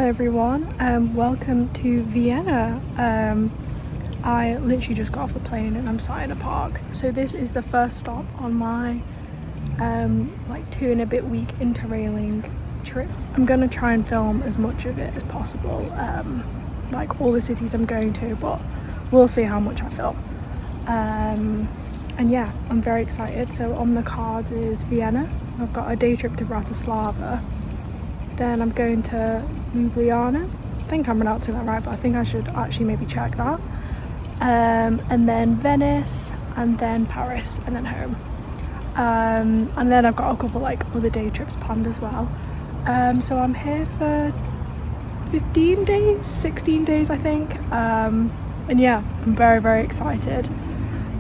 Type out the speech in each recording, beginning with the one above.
everyone, welcome to Vienna. I literally just got off the plane and I'm sat in a park. So this is the first stop on my like 2.5 week interrailing trip. I'm gonna try and film as much of it as possible, like all the cities I'm going to, but we'll see how much I film. And yeah, I'm very excited. So on the cards is Vienna. I've got a day trip to Bratislava. Then I'm going to Ljubljana. I think I'm pronouncing that right, but I think I should actually maybe check that. And then Venice, and then Paris, and then home. And then I've got a couple like other day trips planned as well. So I'm here for 15 days, 16 days I think. And yeah, I'm very, very excited.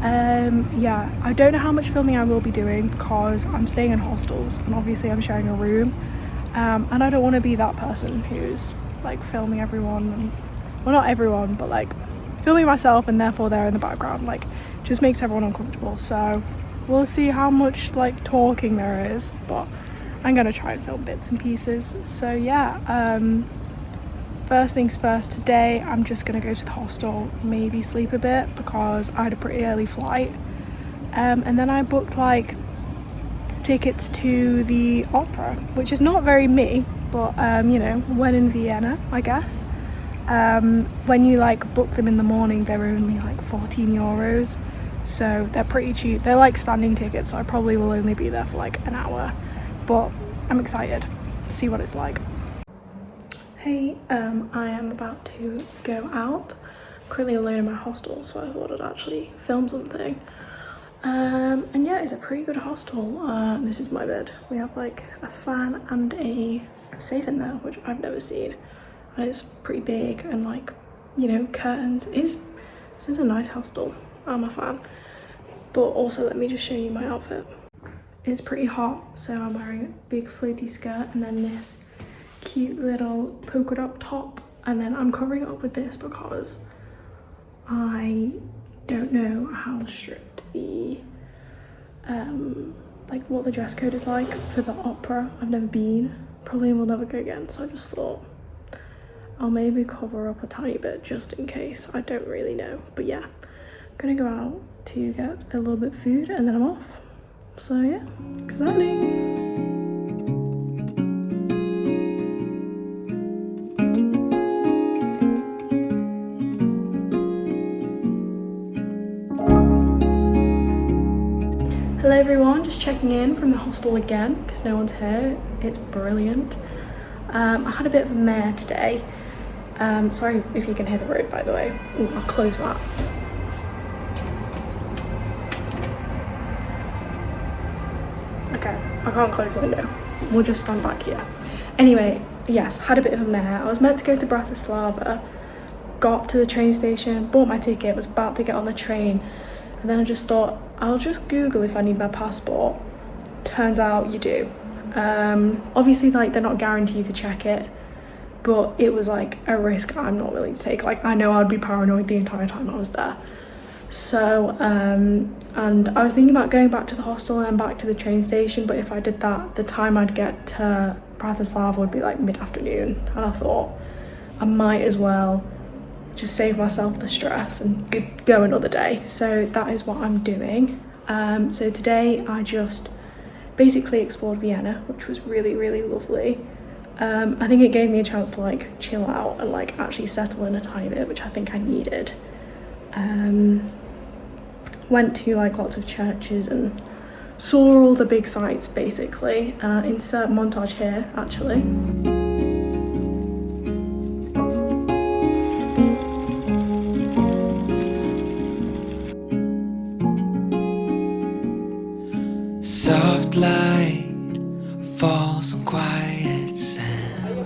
Yeah, I don't know how much filming I will be doing because I'm staying in hostels and obviously I'm sharing a room. And I don't want to be that person who's like filming everyone, and, well, not everyone, but like filming myself and therefore they're in the background, like just makes everyone uncomfortable. So we'll see how much like talking there is, but I'm gonna try and film bits and pieces. So yeah, first things first, today I'm just gonna go to the hostel, maybe sleep a bit because I had a pretty early flight, and then I booked like tickets to the opera, which is not very me, but you know, when in Vienna, I guess. When you like book them in the morning, they're only like 14 euros, so they're pretty cheap. They're like standing tickets, so I probably will only be there for like an hour, but I'm excited to see what it's like. Hey, I am about to go out. I'm currently alone in my hostel, so I thought I'd actually film something. And yeah, it's a pretty good hostel. This is my bed. We have like a fan and a safe in there, which I've never seen, and it's pretty big and like, you know, curtains. This is a nice hostel. I'm a fan. But also, let me just show you my outfit. It's pretty hot, so I'm wearing a big floaty skirt and then this cute little polka dot top, and then I'm covering it up with this because I don't know how strict the like what the dress code is like for the opera. I've never been, probably will never go again, so I just thought I'll maybe cover up a tiny bit just in case. I don't really know, but yeah, I'm gonna go out to get a little bit of food and then I'm off. So yeah, exciting. Hello everyone, just checking in from the hostel again because no one's here. It's brilliant. I had a bit of a mare today. Sorry if you can hear the road, by the way. Ooh, I'll close that. Okay, I can't close the window. We'll just stand back here. Anyway, yes, had a bit of a mare. I was meant to go to Bratislava, got to the train station, bought my ticket, was about to get on the train, and then I just thought, I'll just Google if I need my passport. Turns out you do. Obviously, like, they're not guaranteed to check it, but it was like a risk I'm not willing to take. Like, I know I'd be paranoid the entire time I was there. So, and I was thinking about going back to the hostel and then back to the train station, but if I did that, the time I'd get to Bratislava would be like mid-afternoon, and I thought I might as well just save myself the stress and go another day. So that is what I'm doing. So today I just basically explored Vienna, which was really, really lovely. I think it gave me a chance to like chill out and like actually settle in a tiny bit, which I think I needed. Went to like lots of churches and saw all the big sights basically. Insert montage here actually. Soft light falls on quiet sand.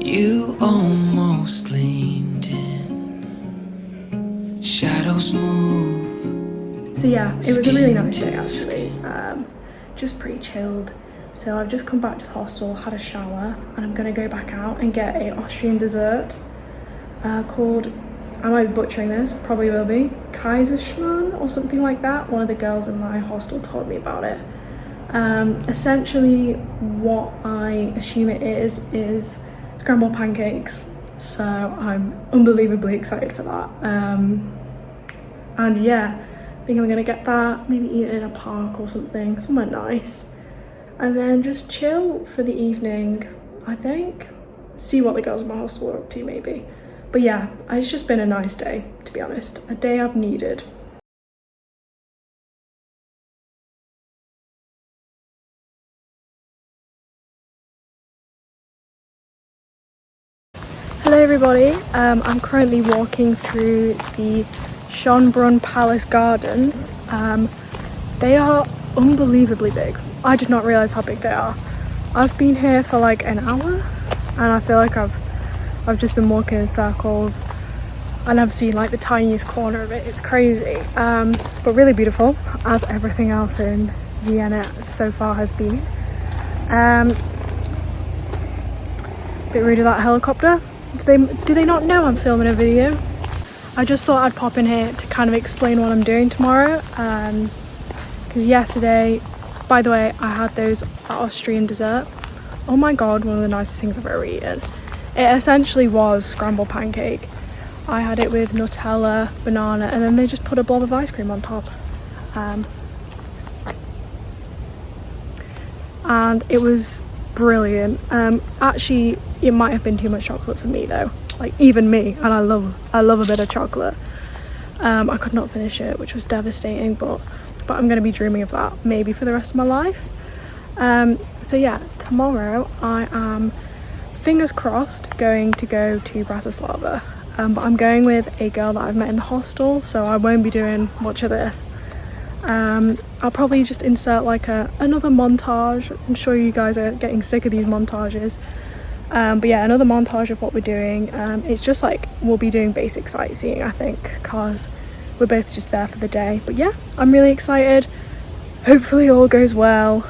You almost leaned in. Shadows move. So yeah, it was a really nice day actually. Just pretty chilled. So I've just come back to the hostel, had a shower, and I'm gonna go back out and get a Austrian dessert called, I might be butchering this, probably will be, Kaiserschmarrn or something like that. One of the girls in my hostel told me about it. Essentially what I assume it is scrambled pancakes, so I'm unbelievably excited for that. And yeah, I think I'm gonna get that, maybe eat it in a park or something, somewhere nice, and then just chill for the evening, I think. See what the girls in my hostel are up to maybe. But yeah, it's just been a nice day, to be honest, a day I've needed. Hello everybody, I'm currently walking through the Schönbrunn Palace Gardens. They are unbelievably big. I did not realise how big they are. I've been here for like an hour and I feel like I've just been walking in circles and I've seen like the tiniest corner of it. It's crazy, but really beautiful, as everything else in Vienna so far has been. Bit rude of that helicopter. Do they not know I'm filming a video? I just thought I'd pop in here to kind of explain what I'm doing tomorrow, because yesterday, by the way, I had those Austrian dessert. Oh my god, one of the nicest things I've ever eaten. It essentially was scrambled pancake. I had it with Nutella, banana, and then they just put a blob of ice cream on top. And it was brilliant. Actually, it might have been too much chocolate for me though, like even me, and I love a bit of chocolate. I could not finish it, which was devastating, but I'm going to be dreaming of that maybe for the rest of my life. So yeah, tomorrow I am, fingers crossed, going to go to Bratislava, but I'm going with a girl that I've met in the hostel, so I won't be doing much of this. I'll probably just insert like another montage. I'm sure you guys are getting sick of these montages, but yeah, another montage of what we're doing. It's just like we'll be doing basic sightseeing, I think, because we're both just there for the day. But yeah, I'm really excited. Hopefully all goes well.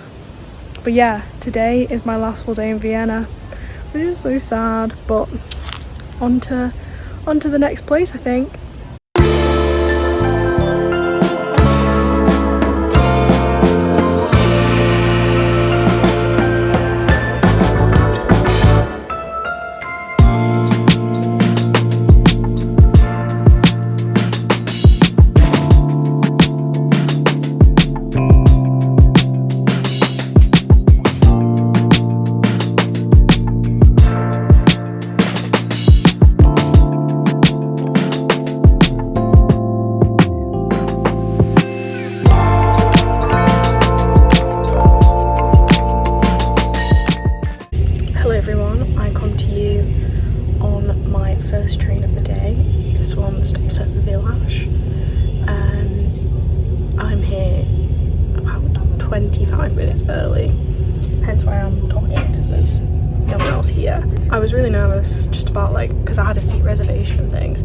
But yeah, today is my last full day in Vienna, which is so sad, but on to the next place, I think. I'm here about 25 minutes early, hence why I'm talking, because there's no one else here. I was really nervous just about because I had a seat reservation and things.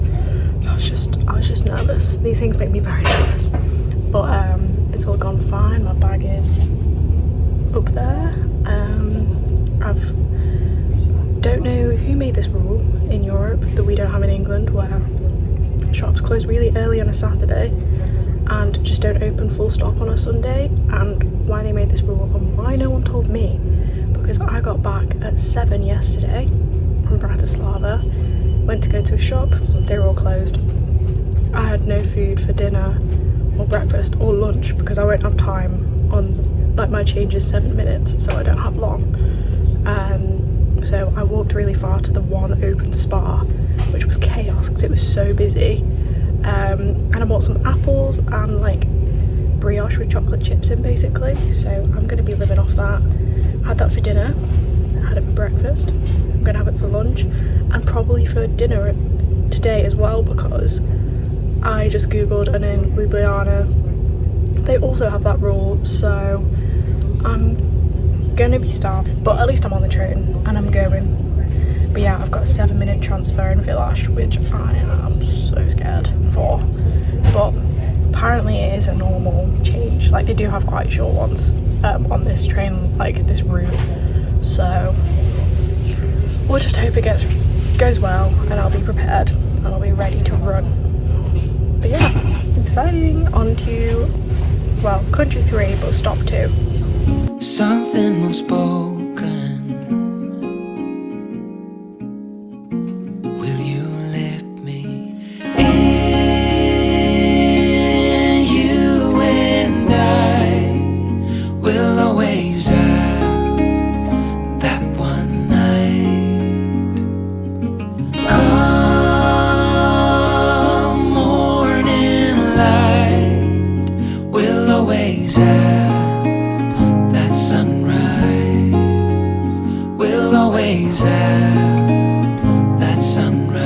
I was just nervous. These things make me very nervous, but it's all gone fine. My bag is up there. Don't know who made this rule in Europe that we don't have in England, where shops close really early on a Saturday and just don't open full stop on a Sunday, and why they made this rule and why no one told me, because I got back at 7 yesterday from Bratislava, went to go to a shop, they were all closed. I had no food for dinner or breakfast or lunch because I won't have time on, my change is 7 minutes, so I don't have long. So I walked really far to the one open spa, which was chaos because it was so busy. And I bought some apples and brioche with chocolate chips in, basically. So I'm going to be living off that. Had that for dinner, had it for breakfast, I'm going to have it for lunch, and probably for dinner today as well, because I just googled and in Ljubljana they also have that rule, so I'm gonna be starved, but at least I'm on the train and I'm going. But yeah, I've got a 7-minute transfer in Village, which I am so scared for, but apparently it is a normal change. They do have quite short ones on this train, this route, so we'll just hope it goes well and I'll be prepared and I'll be ready to run. But yeah, exciting. On to, well, country 3 but stop 2. something unspoken. Will you let me in? You and I will always have that one night. Come morning light, we'll always have that sunrise. We'll always have that sunrise.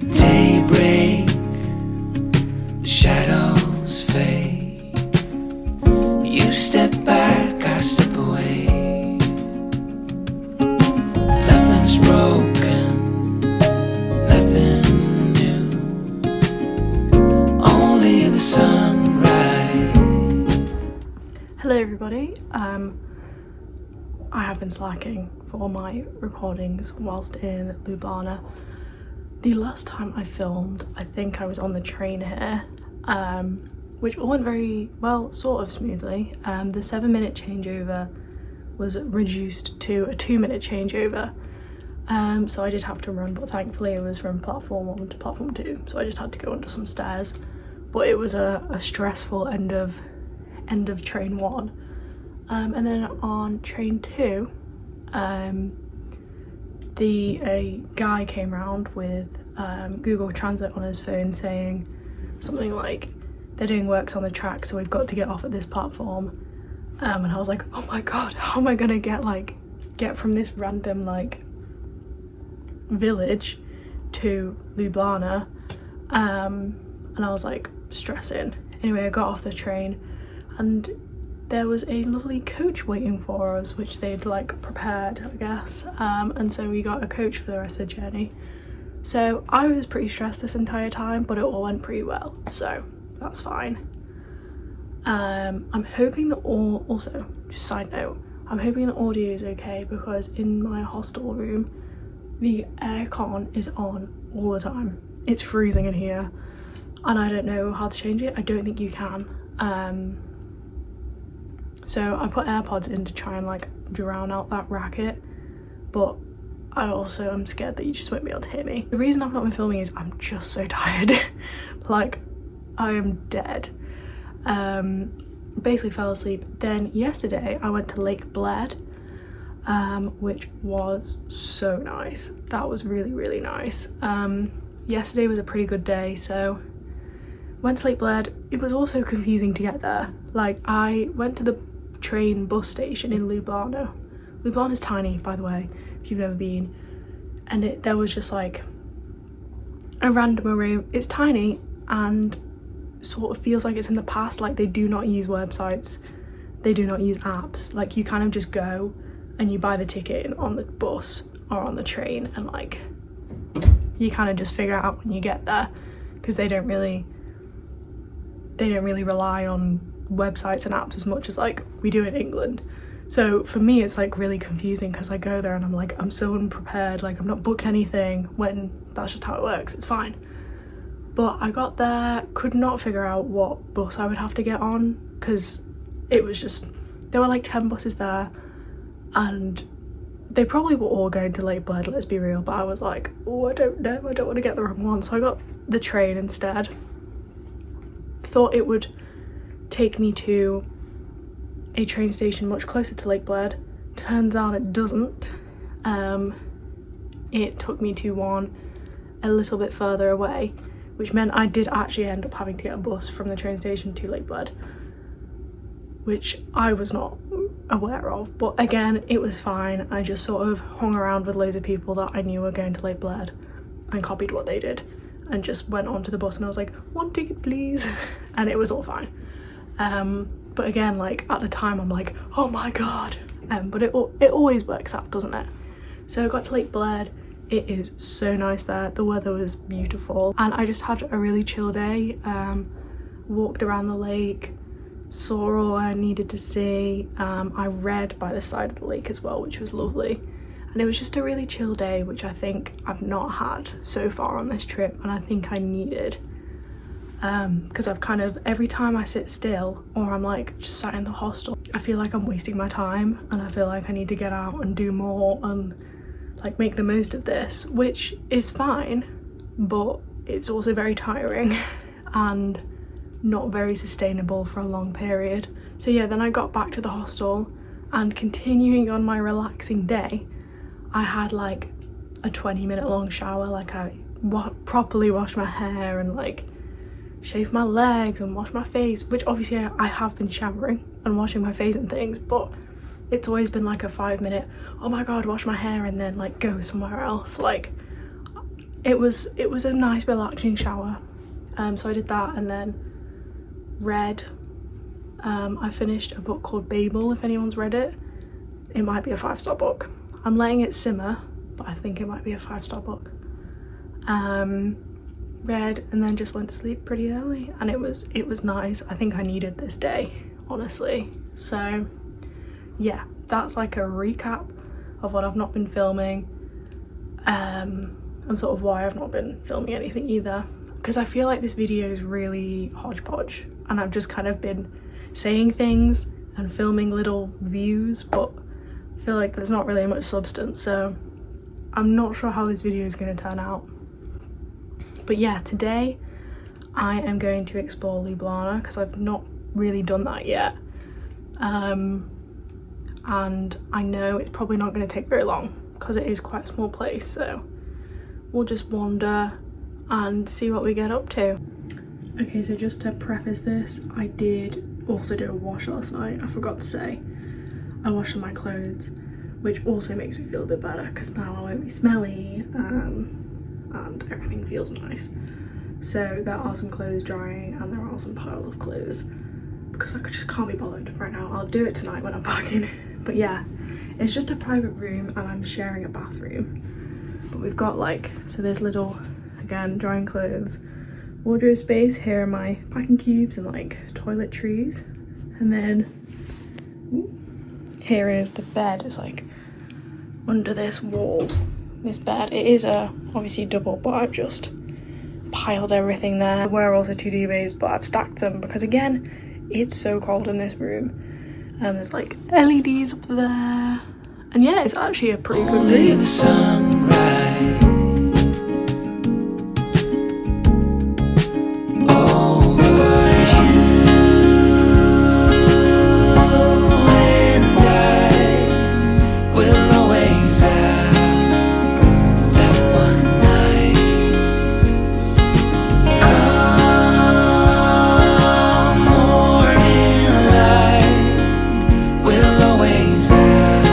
Daybreak, the shadows fade. You step back, I step away. Nothing's broken, nothing new, only the sunrise. Hello everybody, I have been slacking for my recordings whilst in Ljubljana. The last time I filmed, I think I was on the train here, which all went very well, sort of smoothly. The 7-minute changeover was reduced to a 2-minute changeover, so I did have to run, but thankfully it was from platform 1 to platform 2, so I just had to go under some stairs. But it was a stressful end of train 1, and then on train 2 a guy came round with Google Translate on his phone saying something like, they're doing works on the track, so we've got to get off at this platform, and I was like, oh my god, how am I gonna get from this random village to Ljubljana, and I was like stressing. Anyway, I got off the train and there was a lovely coach waiting for us, which they'd prepared, I guess, and so we got a coach for the rest of the journey. So I was pretty stressed this entire time, but it all went pretty well, so that's fine. I'm hoping that also, just side note, I'm hoping the audio is okay, because in my hostel room the aircon is on all the time. It's freezing in here and I don't know how to change it. I don't think you can. So I put AirPods in to try and drown out that racket, but I also am scared that you just won't be able to hear me. The reason I've not been filming is I'm just so tired. I am dead. Basically fell asleep. Then yesterday I went to Lake Bled, which was so nice. That was really nice. Yesterday was a pretty good day, so went to Lake Bled. It was also confusing to get there. I went to the train bus station in Ljubljana. Ljubljana's tiny, by the way, if you've never been, and there was just a random array. It's tiny and sort of feels like it's in the past. They do not use websites, they do not use apps. You kind of just go and you buy the ticket on the bus or on the train, and you kind of just figure it out when you get there, because they don't really rely on websites and apps as much as we do in England. So for me it's really confusing, because I go there and I'm so unprepared, I'm not booked anything, when that's just how it works. It's fine. But I got there, could not figure out what bus I would have to get on, because it was just, there were 10 buses there and they probably were all going to Lake Bled, let's be real, but I was oh, I don't know, I don't want to get the wrong one, so I got the train instead. Thought it would take me to a train station much closer to Lake Bled. Turns out it doesn't. It took me to one a little bit further away, which meant I did actually end up having to get a bus from the train station to Lake Bled, which I was not aware of. But again, it was fine. I just sort of hung around with loads of people that I knew were going to Lake Bled and copied what they did and just went onto the bus, and I was like, one ticket please, and it was all fine. But again, at the time I'm oh my god, but it always works out, doesn't it? So I got to Lake Bled. It is so nice there, the weather was beautiful, and I just had a really chill day. Walked around the lake, saw all I needed to see. I read by the side of the lake as well, which was lovely, and it was just a really chill day, which I think I've not had so far on this trip, and I think I needed. because I've kind of, every time I sit still or I'm like just sat in the hostel, I feel like I'm wasting my time, and I feel like I need to get out and do more and like make the most of this, which is fine, but it's also very tiring and not very sustainable for a long period. So yeah, then I got back to the hostel, and continuing on my relaxing day, I had like a 20-minute long shower. Like I properly washed my hair and like shaved my legs and washed my face, which obviously I have been showering and washing my face and things, but it's always been like a 5-minute, oh my god, wash my hair and then like go somewhere else. Like it was a nice relaxing shower. So I did that, and then read. I finished a book called Babel, if anyone's read it. It might be a 5-star book. I'm letting it simmer, but I think it might be a 5-star book. Read and then just went to sleep pretty early, and it was nice. I think I needed this day, honestly. So yeah, that's like a recap of what I've not been filming, and sort of why I've not been filming anything either, because I feel like this video is really hodgepodge and I've just kind of been saying things and filming little views, but I feel like there's not really much substance, so I'm not sure how this video is going to turn out. But yeah, today I am going to explore Ljubljana because I've not really done that yet, and I know it's probably not going to take very long because it is quite a small place, so we'll just wander and see what we get up to. Okay, so just to preface this, I did also do a wash last night. I forgot to say I washed my clothes, which also makes me feel a bit better because now I won't be smelly, and everything feels nice. So there are some clothes drying and there are some piles of clothes because I just can't be bothered right now. I'll do it tonight when I'm packing. But yeah, it's just a private room and I'm sharing a bathroom. But we've got like, so there's little, again, drying clothes, wardrobe space. Here are my packing cubes and like toiletries. And then here is the bed. It's like under this wall, this bed. It is obviously double, but I've just piled everything there. There were also 2 duvets, but I've stacked them because again, it's so cold in this room. And there's like LEDs up there. And yeah, it's actually a pretty good room. The sunrise over you and I will always have that one night. Come morning light, we'll always have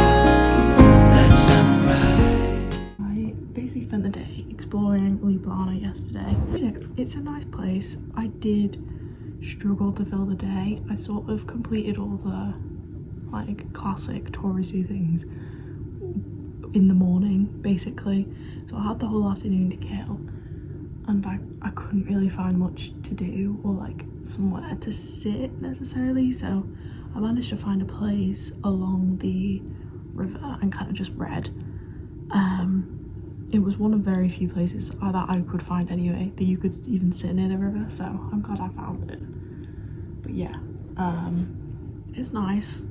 that sunrise. I basically spent the day exploring Ljubljana yesterday. You know, it's a nice place. I did struggle to fill the day. I sort of completed all the like classic touristy things in the morning basically, so I had the whole afternoon to kill, and I couldn't really find much to do or like somewhere to sit necessarily, so I managed to find a place along the river and kind of just read. It was one of very few places that I could find anyway that you could even sit near the river, so I'm glad I found it. But yeah, it's nice.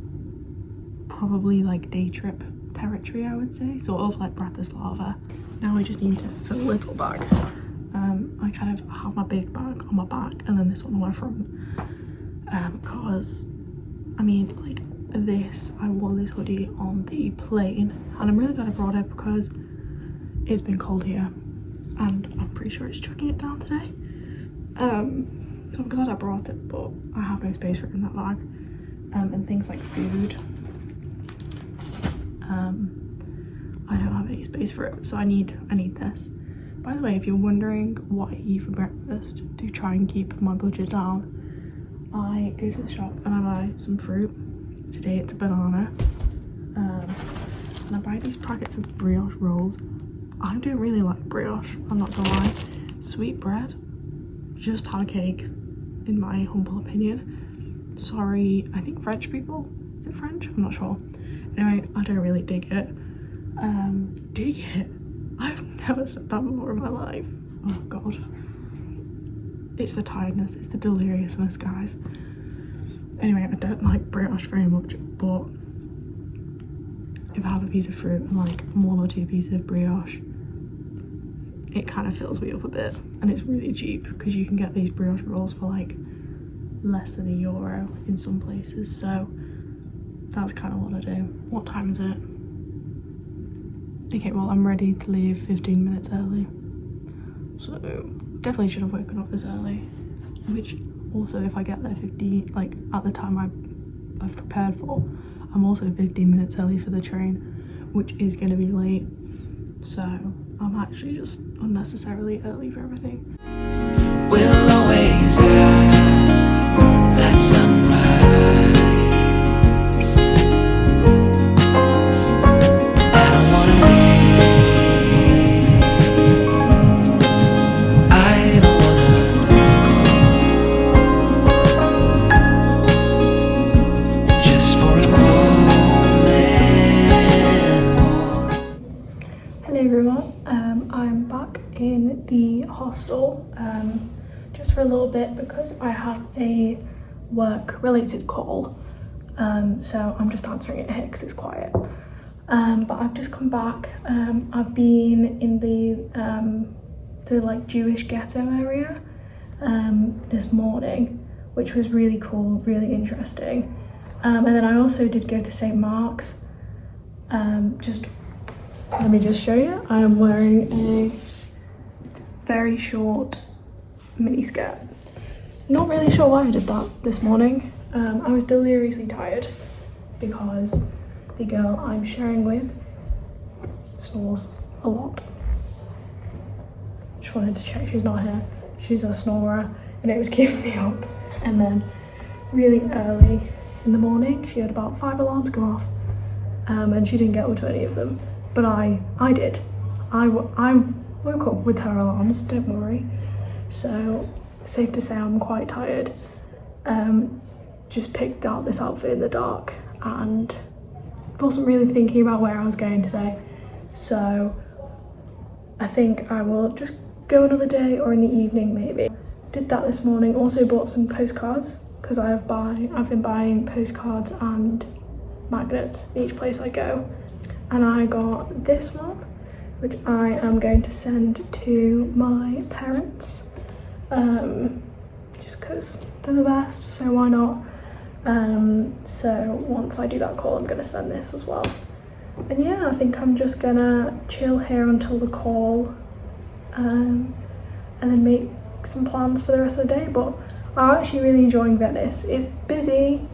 Probably like day trip territory, I would say, sort of like Bratislava. Now we just need to fill a little bag. I kind of have my big bag on my back and then this one on my front, because I mean, like this, I wore this hoodie on the plane and I'm really glad I brought it because it's been cold here and I'm pretty sure it's chucking it down today. So I'm glad I brought it, but I have no space for it in that bag. And things like food, I don't have any space for it, so I need this. By the way, if you're wondering what I eat for breakfast to try and keep my budget down, I go to the shop and I buy some fruit. Today it's a banana, and I buy these packets of brioche rolls. I don't really like brioche, I'm not gonna lie. Sweet bread, just have a cake, in my humble opinion. Sorry, I think French people, is it French? I'm not sure. Anyway, I don't really dig it. Dig it? I've never said that before in my life. Oh god. it's the tiredness, it's the deliriousness, guys. Anyway, I don't like brioche very much, but if I have a piece of fruit and like 1 or 2 pieces of brioche, it kind of fills me up a bit, and it's really cheap because you can get these brioche rolls for like less than €1 in some places, so that's kind of what I do. What time is it? Okay, well, I'm ready to leave 15 minutes early, so definitely should have woken up this early, which also if I get there 15, like at the time I've prepared for, I'm also 15 minutes early for the train, which is going to be late, so I'm actually just unnecessarily early for everything. We'll always have that sunrise. I don't wanna leave. I don't wanna go. Just for a moment. Hello everyone, I'm back in the hostel just for a little bit because I have a work related call, so I'm just answering it here because it's quiet, but I've just come back. I've been in the like Jewish ghetto area this morning, which was really cool, really interesting, and then I also did go to St. Mark's. Let me just show you. I am wearing a very short mini skirt. Not really sure why I did that this morning. I was deliriously tired because the girl I'm sharing with snores a lot. Just wanted to check she's not here. She's a snorer and it was keeping me up. And then really early in the morning, she had about 5 alarms go off, and she didn't get up to any of them. But I did. I woke up with her alarms, don't worry. So, safe to say I'm quite tired. Just picked out this outfit in the dark and wasn't really thinking about where I was going today. So, I think I will just go another day or in the evening maybe. Did that this morning. Also bought some postcards because I've been buying postcards and magnets each place I go. And I got this one, which I am going to send to my parents, just because they're the best, so why not? So once I do that call, I'm going to send this as well. And yeah, I think I'm just going to chill here until the call, and then make some plans for the rest of the day. But I'm actually really enjoying Venice. It's busy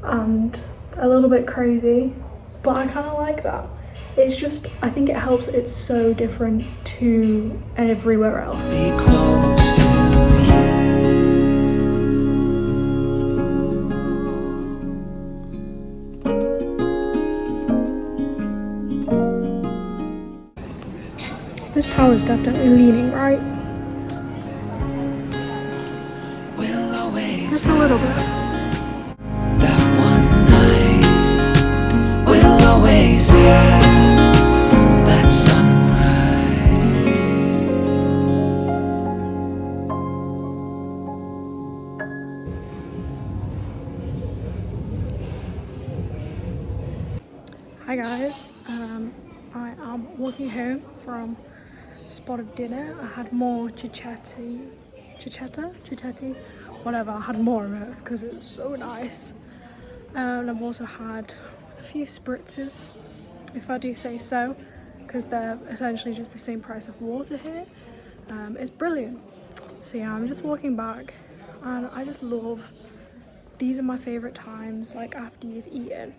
and a little bit crazy, but I kind of like that. It's just, I think it helps, it's so different to everywhere else. Be close to This tower's definitely leaning, right? we'll always Just a little bit. that one night. We'll always have that sunrise. Hi guys, I am walking home from a spot of dinner. I had more cichetti, whatever, I had more of it because it's so nice. And I've also had a few spritzes, if I do say so, because they're essentially just the same price of water here. It's brilliant. So yeah, I'm just walking back and I just love, these are my favourite times, like after you've eaten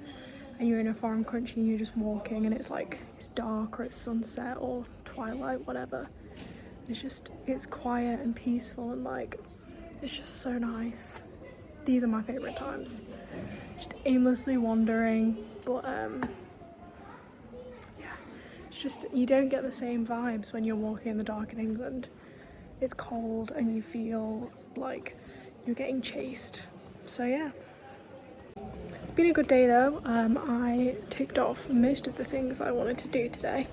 and you're in a foreign country and you're just walking and it's like, it's dark or it's sunset or twilight, whatever. It's quiet and peaceful and like, it's just so nice. These are my favourite times. Just aimlessly wandering, but yeah, it's just, you don't get the same vibes when you're walking in the dark in England. It's cold and you feel like you're getting chased. So yeah. It's been a good day though. I ticked off most of the things that I wanted to do today.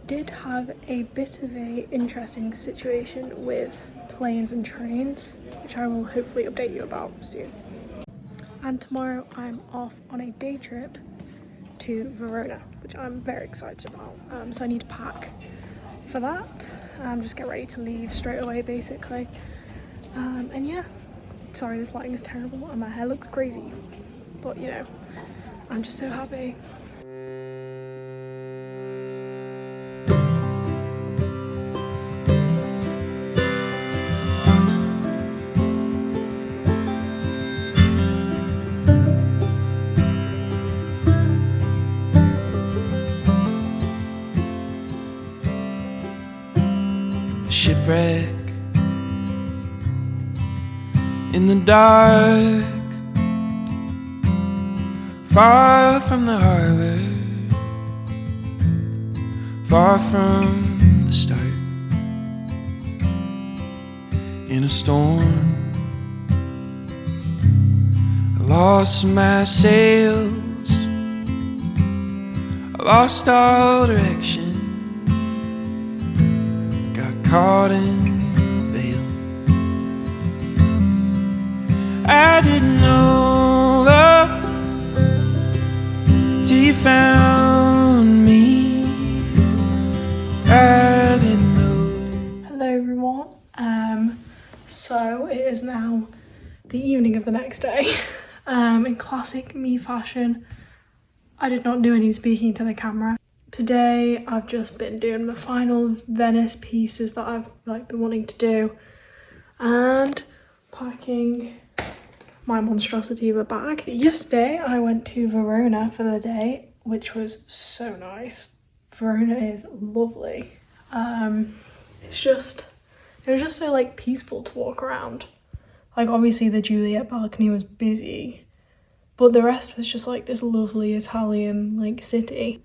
Did have a bit of a interesting situation with planes and trains, which I will hopefully update you about soon. And tomorrow I'm off on a day trip to Verona, which I'm very excited about. So I need to pack for that. Just get ready to leave straight away basically. And yeah, sorry this lighting is terrible and my hair looks crazy, but you know, I'm just so happy. Shipwreck in the dark, far from the harbor, far from the start. In a storm, I lost my sails, I lost all direction, caught in the veil. I didn't know love till you found me. I didn't know. Hello everyone. So it is now the evening of the next day. In classic me fashion, I did not do any speaking to the camera. Today I've just been doing the final Venice pieces that I've been wanting to do and packing my monstrosity of a bag. Yesterday I went to Verona for the day, which was so nice. Verona is lovely. It was just so peaceful to walk around. Obviously the Juliet balcony was busy, but the rest was just this lovely Italian city.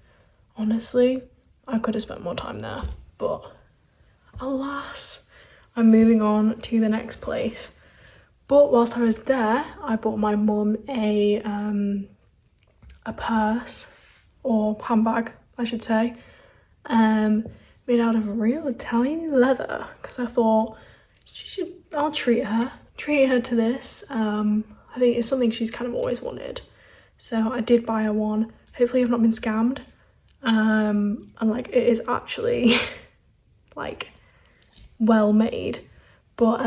Honestly, I could have spent more time there, but alas, I'm moving on to the next place. But whilst I was there, I bought my mum a purse, or handbag, I should say, made out of real Italian leather, because I thought I'll treat her to this. I think it's something she's kind of always wanted. So I did buy her one. Hopefully I've not been scammed. And it is actually well made, but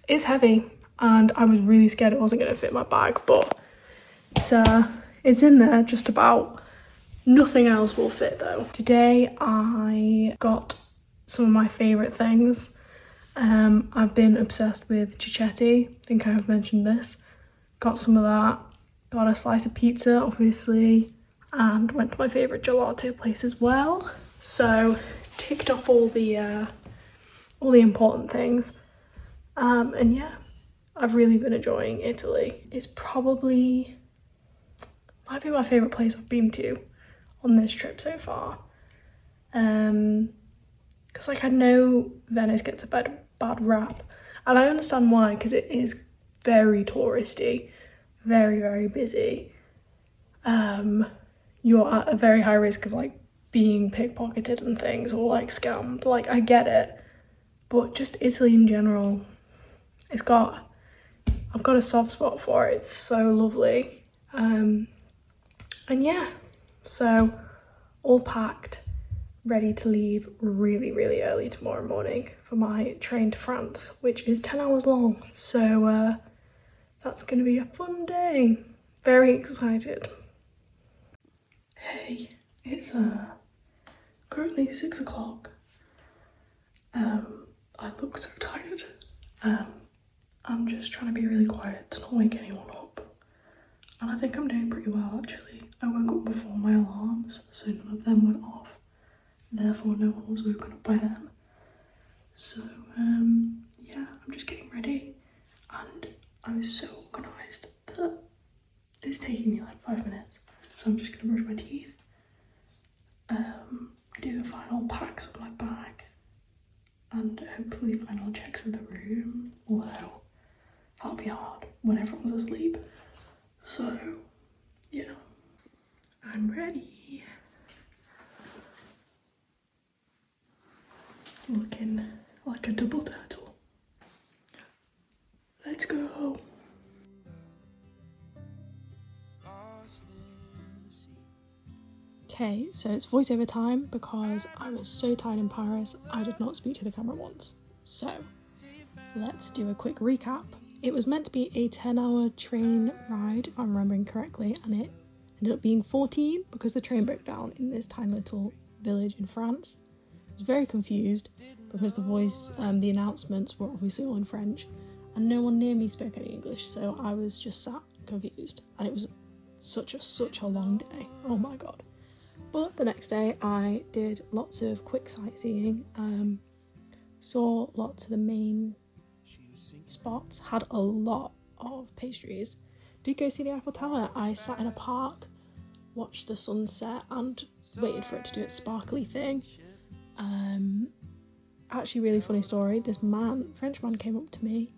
it's heavy and I was really scared it wasn't going to fit my bag, but it's in there just about. Nothing else will fit though. Today I got some of my favourite things. I've been obsessed with cicchetti, I think I have mentioned this. Got some of that, got a slice of pizza obviously, and went to my favourite gelato place as well. So ticked off all the important things. And yeah, I've really been enjoying Italy. It's might be my favourite place I've been to on this trip so far. Because I know Venice gets a bad rap, and I understand why, because it is very touristy, very, very busy. You're at a very high risk of being pickpocketed and things, or scammed. I get it, but just Italy in general, I've got a soft spot for it. It's so lovely. And yeah, so all packed, ready to leave really, really early tomorrow morning for my train to France, which is 10 hours long. So that's gonna be a fun day. Very excited. Hey, it's currently 6 o'clock. I look so tired. I'm just trying to be really quiet to not wake anyone up. And I think I'm doing pretty well actually. I woke up before my alarms, so none of them went off. Therefore no one was woken up by them. So yeah, I'm just getting ready. And I'm so organised that it's taking me 5 minutes. So I'm just gonna brush my teeth, do the final packs of my bag, and hopefully final checks of the room, although that'll be hard when everyone's asleep. So yeah, I'm ready. Looking like a double turtle. Okay, so it's voiceover time because I was so tired in Paris, I did not speak to the camera once. So, let's do a quick recap. It was meant to be a 10-hour train ride, if I'm remembering correctly, and it ended up being 14 because the train broke down in this tiny little village in France. I was very confused because the announcements were obviously all in French, and no one near me spoke any English, so I was just sat confused, and it was such a long day. Oh my god. But the next day I did lots of quick sightseeing, saw lots of the main spots, had a lot of pastries, did go see the Eiffel Tower. I sat in a park, watched the sunset and waited for it to do its sparkly thing. Actually, really funny story, this French man came up to me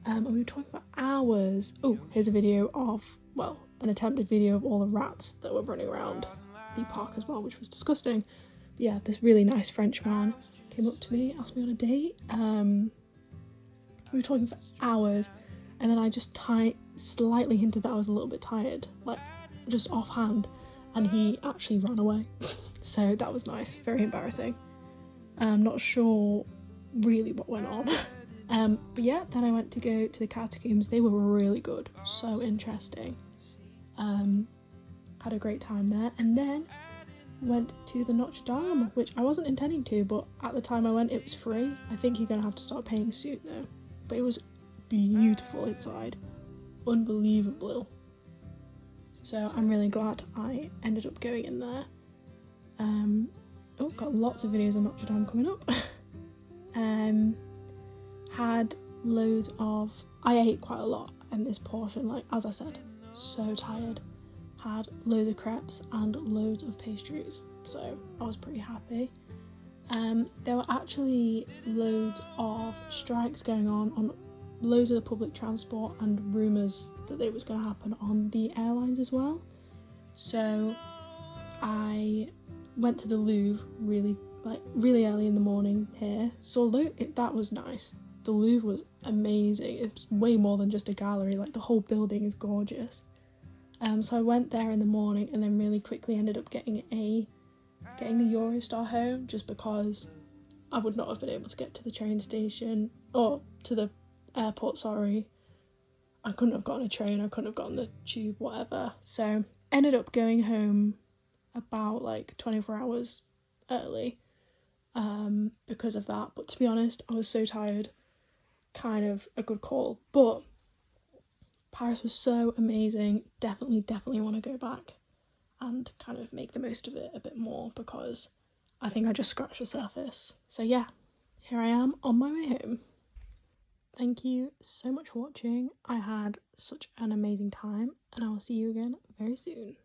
and we were talking for hours. Oh, here's a video of, well, an attempted video of all the rats that were running around the park as well, which was disgusting. But yeah, this really nice French man came up to me, asked me on a date. We were talking for hours, and then I just slightly hinted that I was a little bit tired, like just offhand, and he actually ran away. So that was nice, very embarrassing. I'm not sure really what went on. But yeah, then I went to go to the catacombs. They were really good, so interesting. Had a great time there, and then went to the Notre Dame, which I wasn't intending to, but at the time I went it was free. I think you're gonna have to start paying soon though. But it was beautiful inside, unbelievable. So I'm really glad I ended up going in there. Got lots of videos of Notre Dame coming up. Had loads of, I ate quite a lot in this portion, like as I said, so tired. Had loads of crepes and loads of pastries, so I was pretty happy. There were actually loads of strikes going on loads of the public transport, and rumours that it was going to happen on the airlines as well. So I went to the Louvre really early in the morning here. So that was nice. The Louvre was amazing. It's way more than just a gallery, like the whole building is gorgeous. So I went there in the morning and then really quickly ended up getting the Eurostar home, just because I would not have been able to get to the train station, or to the airport, sorry. I couldn't have gotten a train, I couldn't have gotten the tube, whatever. So ended up going home about like 24 hours early because of that. But to be honest, I was so tired, kind of a good call. But Paris was so amazing. Definitely want to go back and kind of make the most of it a bit more, because I think I just scratched the surface. So yeah, here I am on my way home. Thank you so much for watching. I had such an amazing time, and I will see you again very soon.